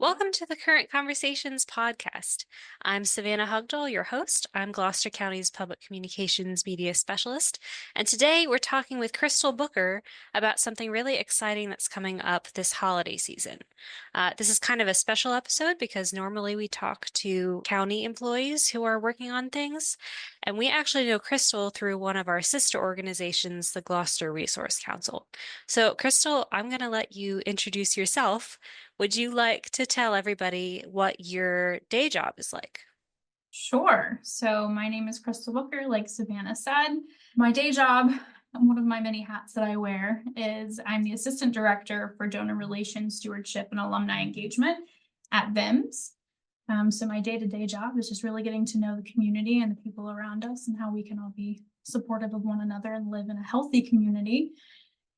Welcome to the Current Conversations podcast. I'm Savannah Hugdahl, your host. I'm Gloucester County's Public Communications Media Specialist, and today we're talking with Crystal Booker about something really exciting that's coming up this holiday season. This is kind of a special episode because normally we talk to county employees who are working on things, and we actually know Crystal through one of our sister organizations, the Gloucester Resource Council. So, Crystal, I'm going to let you introduce yourself. Would you like to tell everybody what your day job is like? Sure. So my name is Crystal Booker, like Savannah said. My day job, and one of my many hats that I wear, is I'm the Assistant Director for Donor Relations, Stewardship, and Alumni Engagement at VIMS. So my day-to-day job is just really getting to know the community and the people around us and how we can all be supportive of one another and live in a healthy community.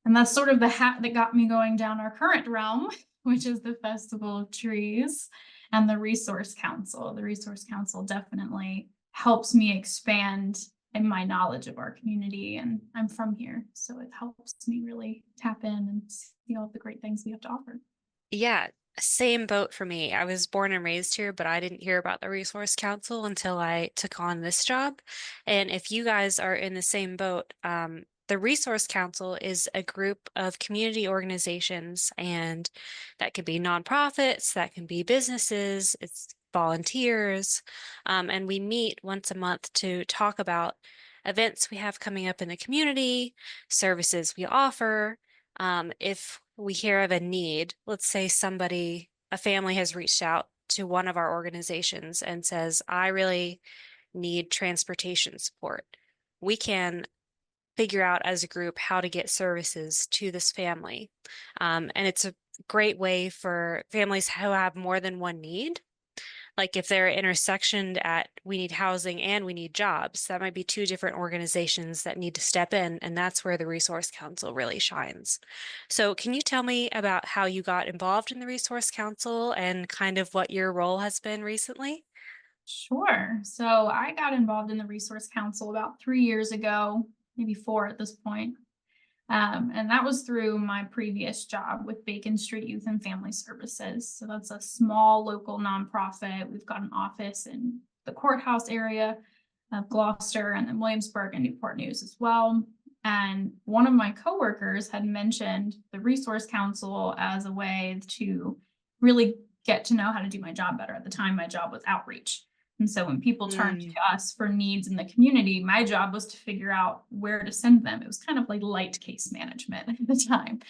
And that's sort of the hat that got me going down our current realm, which is the Festival of Trees and the Resource Council. The Resource Council definitely helps me expand in my knowledge of our community. And I'm from here, so it helps me really tap in and see all the great things we have to offer. Yeah, same boat for me. I was born and raised here, but I didn't hear about the Resource Council until I took on this job. And if you guys are in the same boat, the Resource Council is a group of community organizations, and that can be nonprofits, that can be businesses, it's volunteers, and we meet once a month to talk about events we have coming up in the community, services we offer. If we hear of a need, let's say a family has reached out to one of our organizations and says, I really need transportation support. We can figure out as a group how to get services to this family. And it's a great way for families who have more than one need. Like if they're intersectioned at we need housing and we need jobs, that might be two different organizations that need to step in, and that's where the Resource Council really shines. So, can you tell me about how you got involved in the Resource Council and kind of what your role has been recently? Sure. So I got involved in the Resource Council about 3 years ago, maybe four at this point. And that was through my previous job with Bacon Street Youth and Family Services. So that's a small local nonprofit. We've got an office in the courthouse area of Gloucester and then Williamsburg and Newport News as well. And one of my coworkers had mentioned the Resource Council as a way to really get to know how to do my job better. At the time, my job was outreach. And so when people turned Mm. to us for needs in the community, my job was to figure out where to send them. It was kind of like light case management at the time,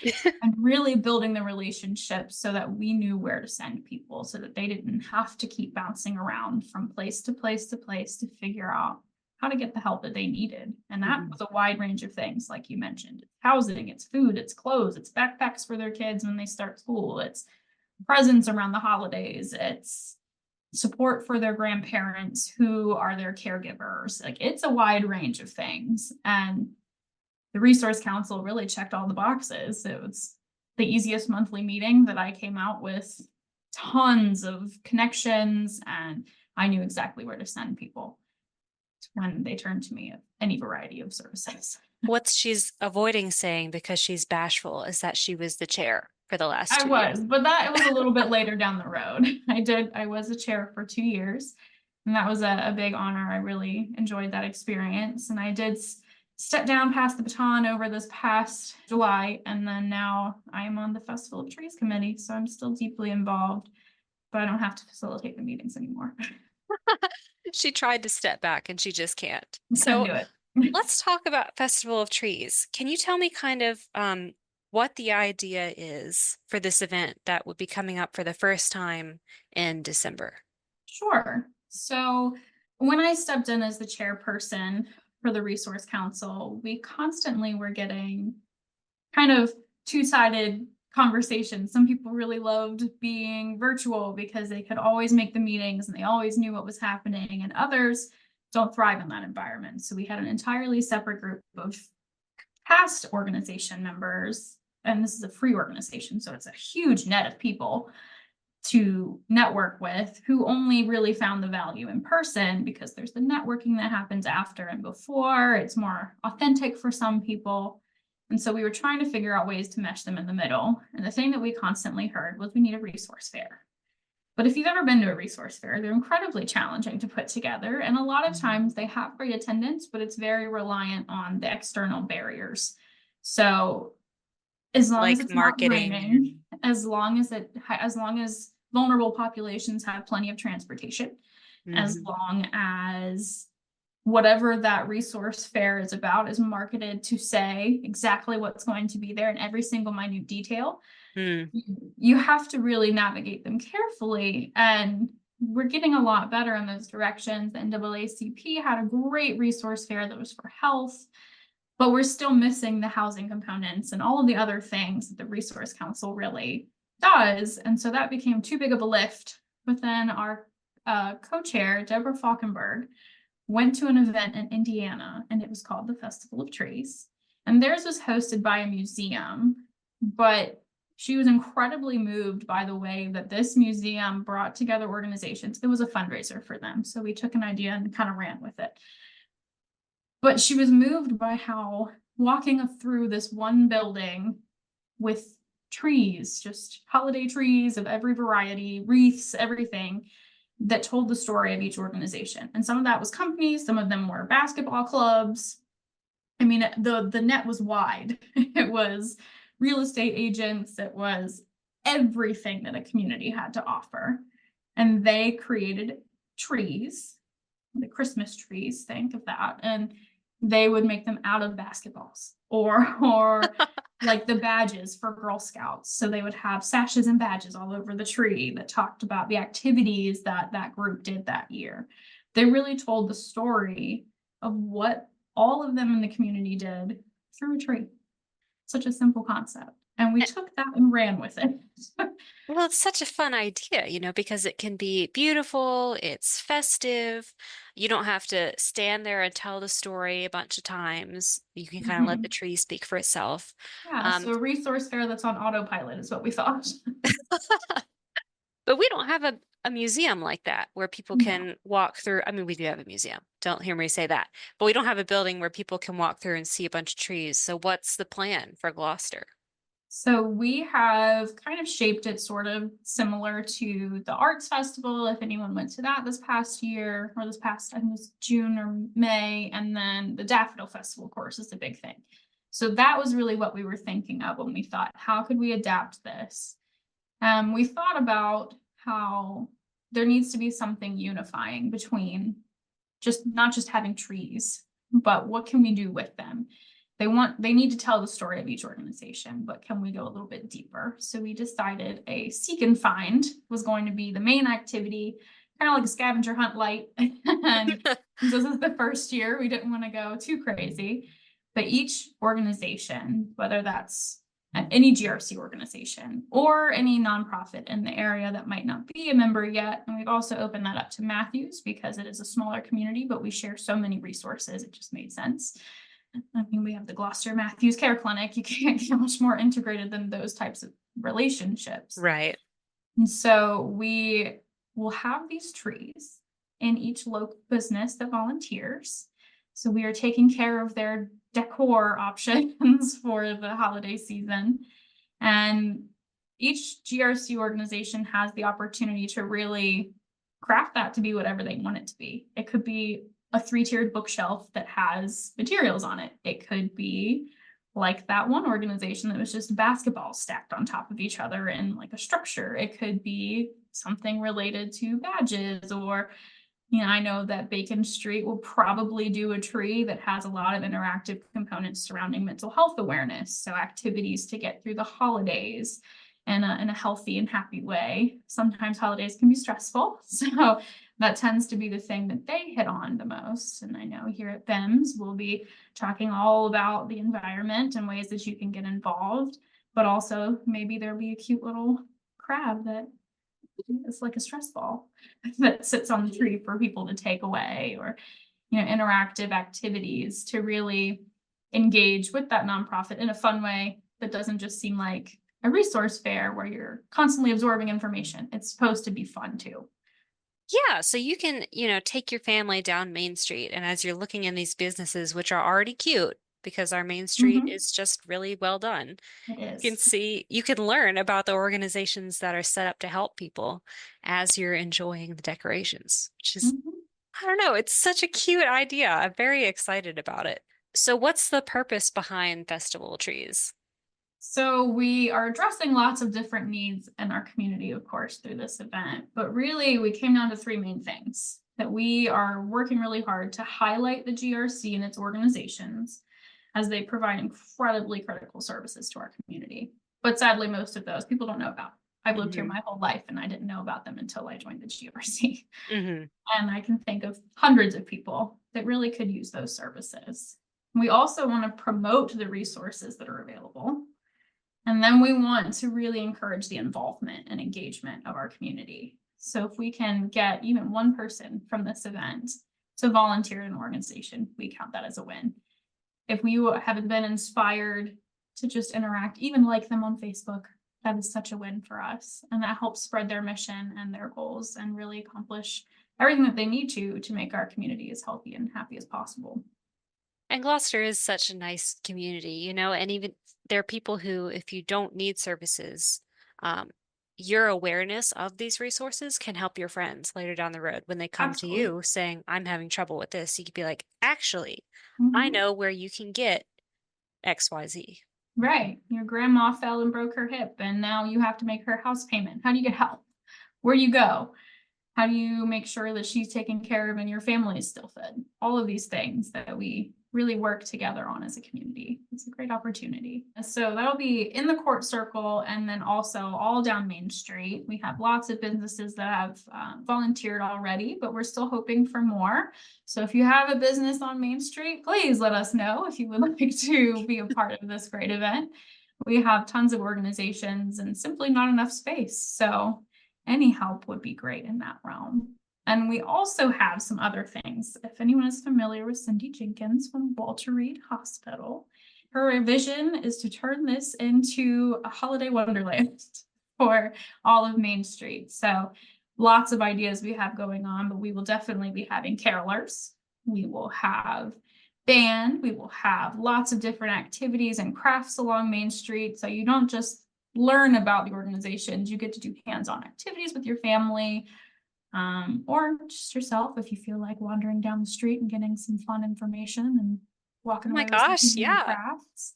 and really building the relationships so that we knew where to send people so that they didn't have to keep bouncing around from place to place to place to figure out how to get the help that they needed. And that Mhm. was a wide range of things, like you mentioned. It's housing, it's food, it's clothes, it's backpacks for their kids when they start school, it's presents around the holidays, it's support for their grandparents who are their caregivers. Like it's a wide range of things. And the Resource Council really checked all the boxes. It was the easiest monthly meeting that I came out with tons of connections, and I knew exactly where to send people when they turned to me at any variety of services. What she's avoiding saying because she's bashful is that she was the chair for the last I 2 years. was, but that it was a little bit later down the road. I was a chair for 2 years, and that was a big honor. I really enjoyed that experience. And I did step down past the baton over this past July, and then now I'm on the Festival of Trees Committee. So I'm still deeply involved, but I don't have to facilitate the meetings anymore. She tried to step back and she just can't. Couldn't So do it. let's talk about Festival of Trees. Can you tell me kind of what the idea is for this event that would be coming up for the first time in December? Sure. So when I stepped in as the chairperson for the Resource Council, we constantly were getting kind of two-sided conversations. Some people really loved being virtual because they could always make the meetings and they always knew what was happening, and others don't thrive in that environment. So we had an entirely separate group of past organization members, and this is a free organization, so it's a huge net of people to network with, who only really found the value in person because there's the networking that happens after and before. It's more authentic for some people. And so we were trying to figure out ways to mesh them in the middle. And the thing that we constantly heard was we need a resource fair. But if you've ever been to a resource fair, they're incredibly challenging to put together. And a lot of Mhm. times they have great attendance, but it's very reliant on the external barriers. So as long as Like it's not marketing and raining, as long as vulnerable populations have plenty of transportation, as mhm. long as whatever that resource fair is about is marketed to say exactly what's going to be there in every single minute detail, Mm. you have to really navigate them carefully. And we're getting a lot better in those directions. The NAACP had a great resource fair that was for health, but we're still missing the housing components and all of the other things that the Resource Council really does. And so that became too big of a lift. But then our co-chair, Deborah Falkenberg, went to an event in Indiana, and it was called the Festival of Trees. And theirs was hosted by a museum, but she was incredibly moved by the way that this museum brought together organizations. It was a fundraiser for them. So we took an idea and kind of ran with it. But she was moved by how walking through this one building with trees, just holiday trees of every variety, wreaths, everything that told the story of each organization. And some of that was companies, some of them were basketball clubs. I mean, the net was wide. It was real estate agents, it was everything that a community had to offer. And they created trees, the Christmas trees, think of that. And they would make them out of basketballs or like the badges for Girl Scouts. So they would have sashes and badges all over the tree that talked about the activities that that group did that year. They really told the story of what all of them in the community did through a tree. Such a simple concept. And we took that and ran with it. Well, it's such a fun idea, because it can be beautiful, it's festive. You don't have to stand there and tell the story a bunch of times. You can kind of let the tree speak for itself. Yeah, Um, so a resource fair that's on autopilot is what we thought. but we don't have a museum like that where people No. can walk through. I mean, we do have a museum. Don't hear me say that. But we don't have a building where people can walk through and see a bunch of trees. So what's the plan for Gloucester? So we have kind of shaped it sort of similar to the Arts Festival, if anyone went to that this past year, or this past, I think it was June or May, and then the Daffodil Festival, of course, is the big thing. So that was really what we were thinking of when we thought, how could we adapt this? We thought about how there needs to be something unifying between just not just having trees, but what can we do with them? They need to tell the story of each organization, but can we go a little bit deeper? So we decided a seek and find was going to be the main activity, kind of like a scavenger hunt light. And since this is the first year, we didn't want to go too crazy. But each organization, whether that's any GRC organization or any nonprofit in the area that might not be a member yet. And we've also opened that up to Matthews because it is a smaller community, but we share so many resources. It just made sense. I mean, we have the Gloucester Matthews Care Clinic. You can't get much more integrated than those types of relationships. Right. And so we will have these trees in each local business that volunteers. So we are taking care of their decor options for the holiday season. And each GRC organization has the opportunity to really craft that to be whatever they want it to be. It could be a 3-tiered bookshelf that has materials on it. It could be like that one organization that was just basketballs stacked on top of each other in like a structure. It could be something related to badges or I know that Bacon Street will probably do a tree that has a lot of interactive components surrounding mental health awareness. So activities to get through the holidays in a healthy and happy way. Sometimes holidays can be stressful. So that tends to be the thing that they hit on the most. And I know here at BEMS, we'll be talking all about the environment and ways that you can get involved, but also maybe there'll be a cute little crab that it's like a stress ball that sits on the tree for people to take away or interactive activities to really engage with that nonprofit in a fun way that doesn't just seem like a resource fair where you're constantly absorbing information. It's supposed to be fun too. Yeah, so you can, take your family down Main Street, and as you're looking in these businesses, which are already cute, because our main street Mhm. is just really well done. It You can is. see, you can learn about the organizations that are set up to help people as you're enjoying the decorations, which is, Mhm. I don't know, it's such a cute idea. I'm very excited about it. So, what's the purpose behind festival trees? So we are addressing lots of different needs in our community, of course, through this event. But really, we came down to three main things that we are working really hard to highlight the GRC and its organizations as they provide incredibly critical services to our community. But sadly, most of those people don't know about. I've lived here Hmm. my whole life and I didn't know about them until I joined the GRC. Hmm. And I can think of hundreds of people that really could use those services. We also want to promote the resources that are available. And then we want to really encourage the involvement and engagement of our community. So if we can get even one person from this event to volunteer in an organization, we count that as a win. If we have been inspired to just interact, even like them on Facebook, that is such a win for us. And that helps spread their mission and their goals and really accomplish everything that they need to make our community as healthy and happy as possible. And Gloucester is such a nice community, and even there are people who, if you don't need services, um, your awareness of these resources can help your friends later down the road when they come to Absolutely. you saying, I'm having trouble with this. You could be like, actually, I Mhm. know where you can get XYZ. Right. Your grandma fell and broke her hip, and now you have to make her house payment. How do you get help? Where do you go? How do you make sure that she's taken care of and your family is still fed? All of these things that we really work together on as a community. It's a great opportunity. So that'll be in the court circle and then also all down Main Street. We have lots of businesses that have volunteered already, but we're still hoping for more. So if you have a business on Main Street, please let us know if you would like to be a part of this great event. We have tons of organizations and simply not enough space. So any help would be great in that realm. And we also have some other things. If anyone is familiar with Cindy Jenkins from Walter Reed Hospital, her vision is to turn this into a holiday wonderland for all of Main Street. So lots of ideas we have going on, but we will definitely be having carolers. We will have band. We will have lots of different activities and crafts along Main Street. So you don't just learn about the organizations, you get to do hands-on activities with your family, or just yourself if you feel like wandering down the street and getting some fun information and Oh walking my away with some gosh, community yeah. crafts.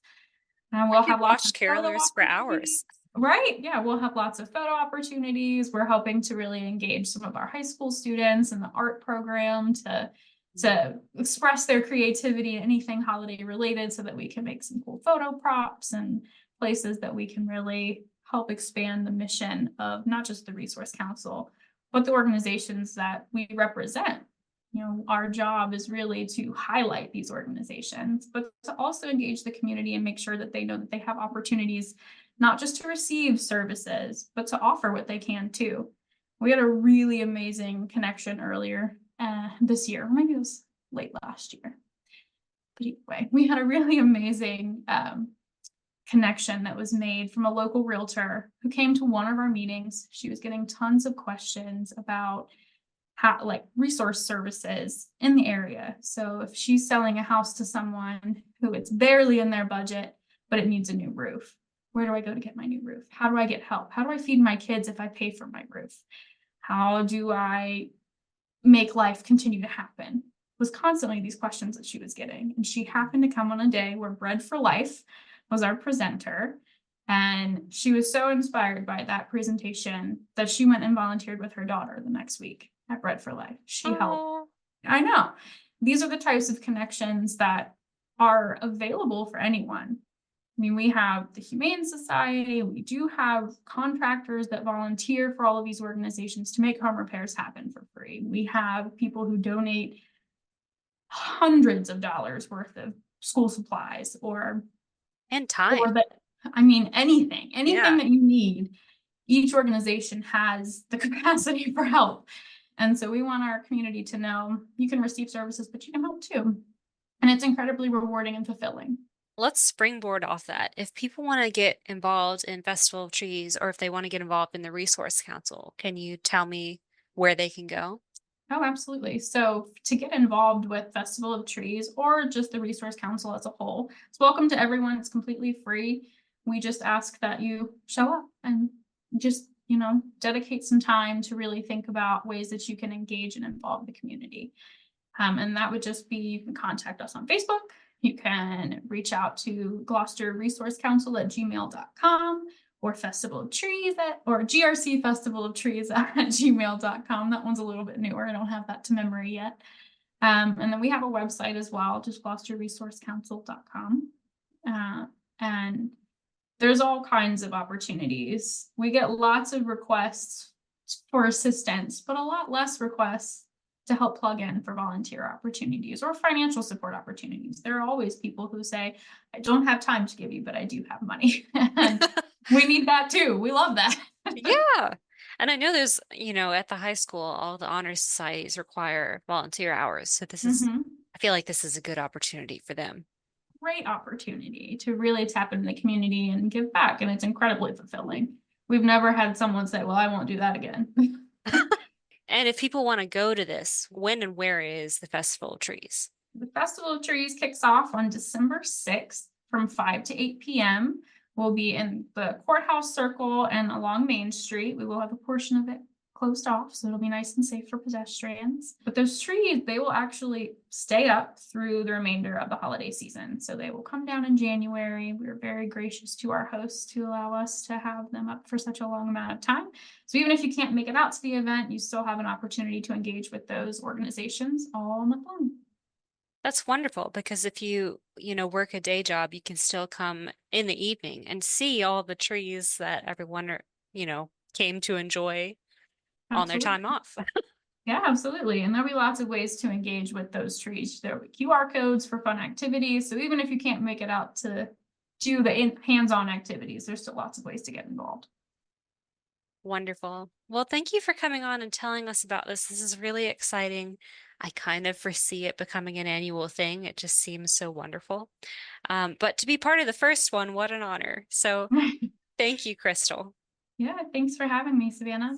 And I we'll could have lots of watch photo carolers for opportunities. hours. Right. Yeah, we'll have lots of photo opportunities. We're hoping to really engage some of our high school students in the art program to express their creativity in anything holiday related so that we can make some cool photo props and places that we can really help expand the mission of not just the Resource Council, but the organizations that we represent. Our job is really to highlight these organizations, but to also engage the community and make sure that they know that they have opportunities not just to receive services, but to offer what they can too. We had a really amazing connection earlier this year, or maybe it was late last year. But anyway, we had a really amazing connection that was made from a local realtor who came to one of our meetings. She was getting tons of questions about how, like, resource services in the area. So if she's selling a house to someone who it's barely in their budget, but it needs a new roof, where do I go to get my new roof? How do I get help? How do I feed my kids if I pay for my roof? How do I make life continue to happen? Was constantly these questions that she was getting. And she happened to come on a day where Bread for Life was our presenter. And she was so inspired by that presentation that she went and volunteered with her daughter the next week at Bread for Life. She helped. Oh, I know. These are the types of connections that are available for anyone. I mean, we have the Humane Society, we do have contractors that volunteer for all of these organizations to make home repairs happen for free. We have people who donate hundreds of dollars worth of school supplies and or time. that, I mean, anything Yeah. that you need, each organization has the capacity for help. And so we want our community to know you can receive services, but you can help too. And it's incredibly rewarding and fulfilling. Let's springboard off that. If people want to get involved in Festival of Trees or if they want to get involved in the Resource Council, can you tell me where they can go? Oh, absolutely. So to get involved with Festival of Trees or just the Resource Council as a whole, it's welcome to everyone. It's completely free. We just ask that you show up and just, dedicate some time to really think about ways that you can engage and involve the community. And that would just be, you can contact us on Facebook. You can reach out to Gloucester Resource Council at gmail.com or Festival of Trees or GRC Festival of Trees at gmail.com. That one's a little bit newer. I don't have that to memory yet. And then we have a website as well, just gloucesterresourcecouncil.com. And there's all kinds of opportunities. We get lots of requests for assistance, but a lot less requests to help plug in for volunteer opportunities or financial support opportunities. There are always people who say, I don't have time to give you, but I do have money. And we need that too. We love that. Yeah. And I know there's, at the high school, all the honor societies require volunteer hours. So I feel like this is a good opportunity for them. Great opportunity to really tap into the community and give back. And it's incredibly fulfilling. We've never had someone say, well, I won't do that again. And if people want to go to this, when and where is the Festival of Trees? The Festival of Trees kicks off on December 6th from 5 to 8 p.m. We'll be in the Courthouse Circle and along Main Street. We will have a portion of it closed off, so it'll be nice and safe for pedestrians. But those trees, they will actually stay up through the remainder of the holiday season. So they will come down in January. We're very gracious to our hosts to allow us to have them up for such a long amount of time. So even if you can't make it out to the event, you still have an opportunity to engage with those organizations all month long. That's wonderful because if you, work a day job, you can still come in the evening and see all the trees that everyone, came to enjoy on their time Absolutely. off. Yeah, absolutely. And there'll be lots of ways to engage with those trees. There'll be QR codes for fun activities. So even if you can't make it out to do the hands-on activities, there's still lots of ways to get involved. Wonderful. Well, thank you for coming on and telling us about this. This is really exciting. I kind of foresee it becoming an annual thing. It just seems so wonderful. But to be part of the first one, what an honor. So thank you, Crystal. Yeah, thanks for having me, Savannah.